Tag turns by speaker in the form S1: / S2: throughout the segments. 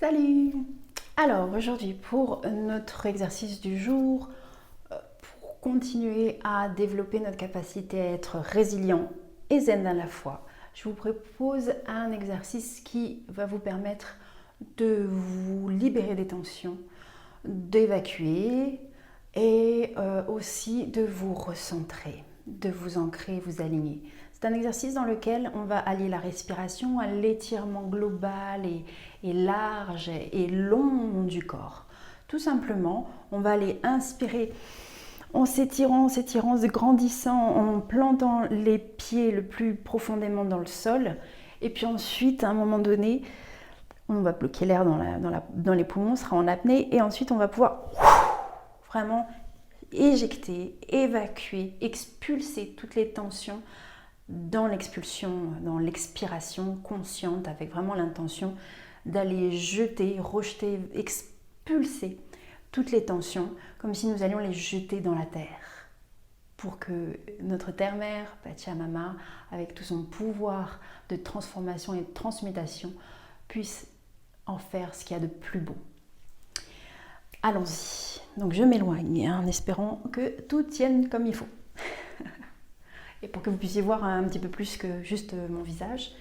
S1: Salut! Alors aujourd'hui pour notre exercice du jour, pour continuer à développer notre capacité à être résilient et zen à la fois, je vous propose un exercice qui va vous permettre de vous libérer des tensions, d'évacuer et aussi de vous recentrer, de vous ancrer, vous aligner. C'est un exercice dans lequel on va allier la respiration à l'étirement global et large et long du corps. Tout simplement, on va aller inspirer en s'étirant, se grandissant, en plantant les pieds le plus profondément dans le sol. Et puis ensuite, à un moment donné, on va bloquer l'air dans les poumons, on sera en apnée. Et ensuite, on va pouvoir vraiment éjecter, évacuer, expulser toutes les tensions dans l'expulsion, dans l'expiration consciente, avec vraiment l'intention d'aller jeter, rejeter, expulser toutes les tensions, comme si nous allions les jeter dans la terre, pour que notre terre-mère, Pachamama, avec tout son pouvoir de transformation et de transmutation, puisse en faire ce qu'il y a de plus beau. Allons-y. Donc je m'éloigne en espérant que tout tienne comme il faut. Et pour que vous puissiez voir un petit peu plus que juste mon visage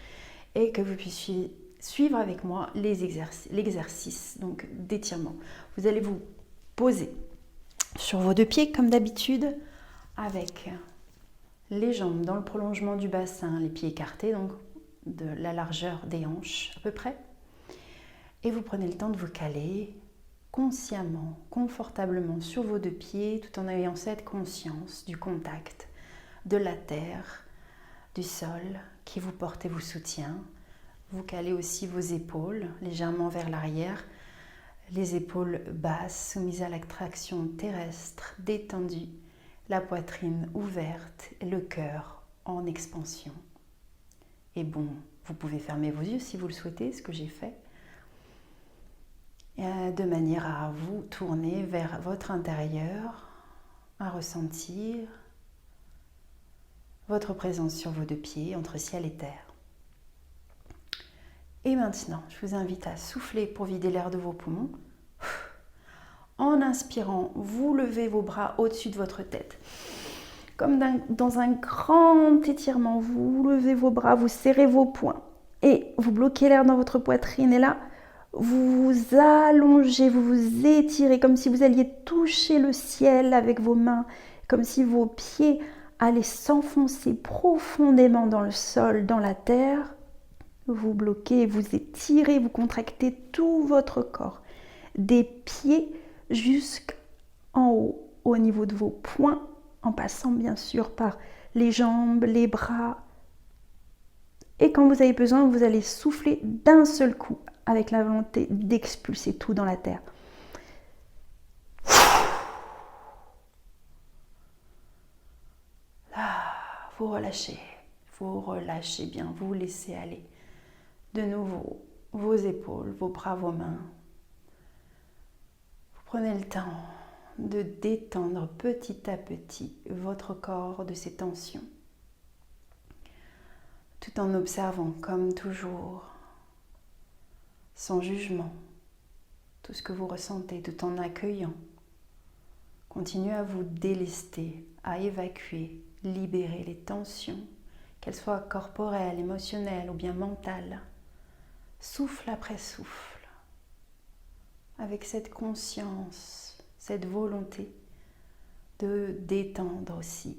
S1: et que vous puissiez suivre avec moi l'exercice donc d'étirement. Vous allez vous poser sur vos deux pieds comme d'habitude avec les jambes dans le prolongement du bassin, les pieds écartés, donc de la largeur des hanches à peu près. Et vous prenez le temps de vous caler consciemment, confortablement sur vos deux pieds tout en ayant cette conscience du contact de la terre, du sol qui vous porte et vous soutient. Vous calez aussi vos épaules légèrement vers l'arrière, les épaules basses soumises à l'attraction terrestre, détendues, la poitrine ouverte et le cœur en expansion. Et bon, vous pouvez fermer vos yeux si vous le souhaitez, ce que j'ai fait, de manière à vous tourner vers votre intérieur, à ressentir votre présence sur vos deux pieds, entre ciel et terre. Et maintenant, je vous invite à souffler pour vider l'air de vos poumons. En inspirant, vous levez vos bras au-dessus de votre tête. Comme dans un grand étirement, vous levez vos bras, vous serrez vos poings et vous bloquez l'air dans votre poitrine. Et là, vous vous allongez, vous vous étirez comme si vous alliez toucher le ciel avec vos mains, comme si vos pieds allaient s'enfoncer profondément dans le sol, dans la terre. Vous bloquez, vous étirez, vous contractez tout votre corps, des pieds jusqu'en haut, au niveau de vos poings, en passant bien sûr par les jambes, les bras. Et quand vous avez besoin, vous allez souffler d'un seul coup, avec la volonté d'expulser tout dans la terre. Là, vous relâchez bien, vous laissez aller. De nouveau, vos épaules, vos bras, vos mains. Vous prenez le temps de détendre petit à petit votre corps de ses tensions, tout en observant, comme toujours, sans jugement, tout ce que vous ressentez, tout en accueillant. Continuez à vous délester, à évacuer, libérer les tensions, qu'elles soient corporelles, émotionnelles ou bien mentales. Souffle après souffle, avec cette conscience, cette volonté de détendre aussi,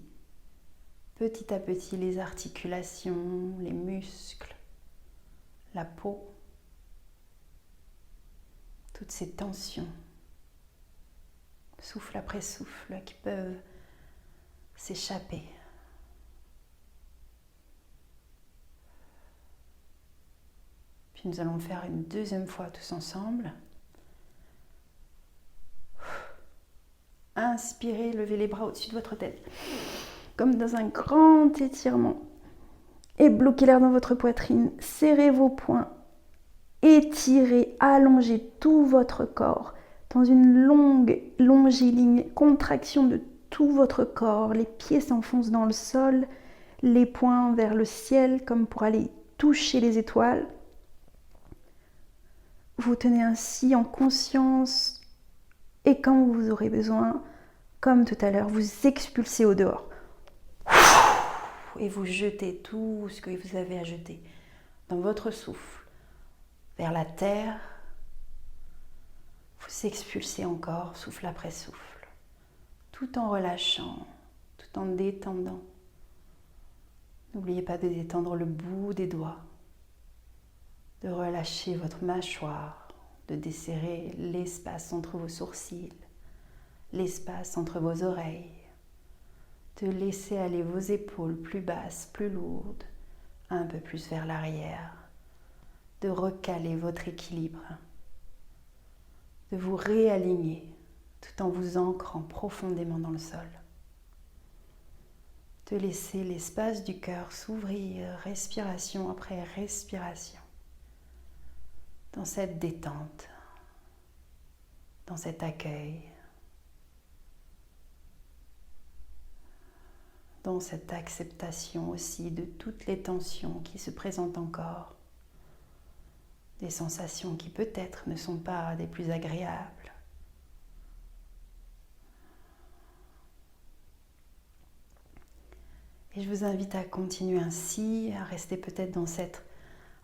S1: petit à petit, les articulations, les muscles, la peau, toutes ces tensions, souffle après souffle, qui peuvent s'échapper. Puis nous allons le faire une deuxième fois tous ensemble. Inspirez, levez les bras au-dessus de votre tête, comme dans un grand étirement. Et bloquez l'air dans votre poitrine, serrez vos poings, étirez, allongez tout votre corps dans une longue, longiligne contraction de tout votre corps. Les pieds s'enfoncent dans le sol, les poings vers le ciel comme pour aller toucher les étoiles. vous tenez ainsi en conscience et quand vous aurez besoin, comme tout à l'heure, vous expulsez au dehors. Et vous jetez tout ce que vous avez à jeter dans votre souffle vers la terre. Vous expulsez encore, souffle après souffle, tout en relâchant, tout en détendant. N'oubliez pas de détendre le bout des doigts, de relâcher votre mâchoire, de desserrer l'espace entre vos sourcils, l'espace entre vos oreilles, de laisser aller vos épaules plus basses, plus lourdes, un peu plus vers l'arrière, de recaler votre équilibre, de vous réaligner tout en vous ancrant profondément dans le sol, de laisser l'espace du cœur s'ouvrir respiration après respiration, dans cette détente, dans cet accueil, dans cette acceptation aussi de toutes les tensions qui se présentent encore, des sensations qui peut-être ne sont pas des plus agréables. Et je vous invite à continuer ainsi, à rester peut-être dans cet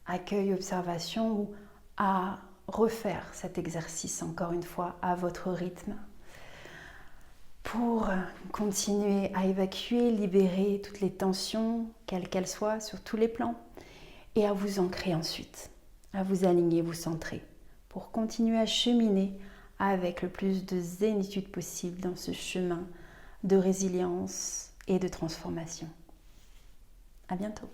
S1: accueil-observation ou à refaire cet exercice encore une fois à votre rythme pour continuer à évacuer, libérer toutes les tensions, quelles qu'elles soient, sur tous les plans, et à vous ancrer ensuite, à vous aligner, vous centrer, pour continuer à cheminer avec le plus de zénitude possible dans ce chemin de résilience et de transformation. À bientôt.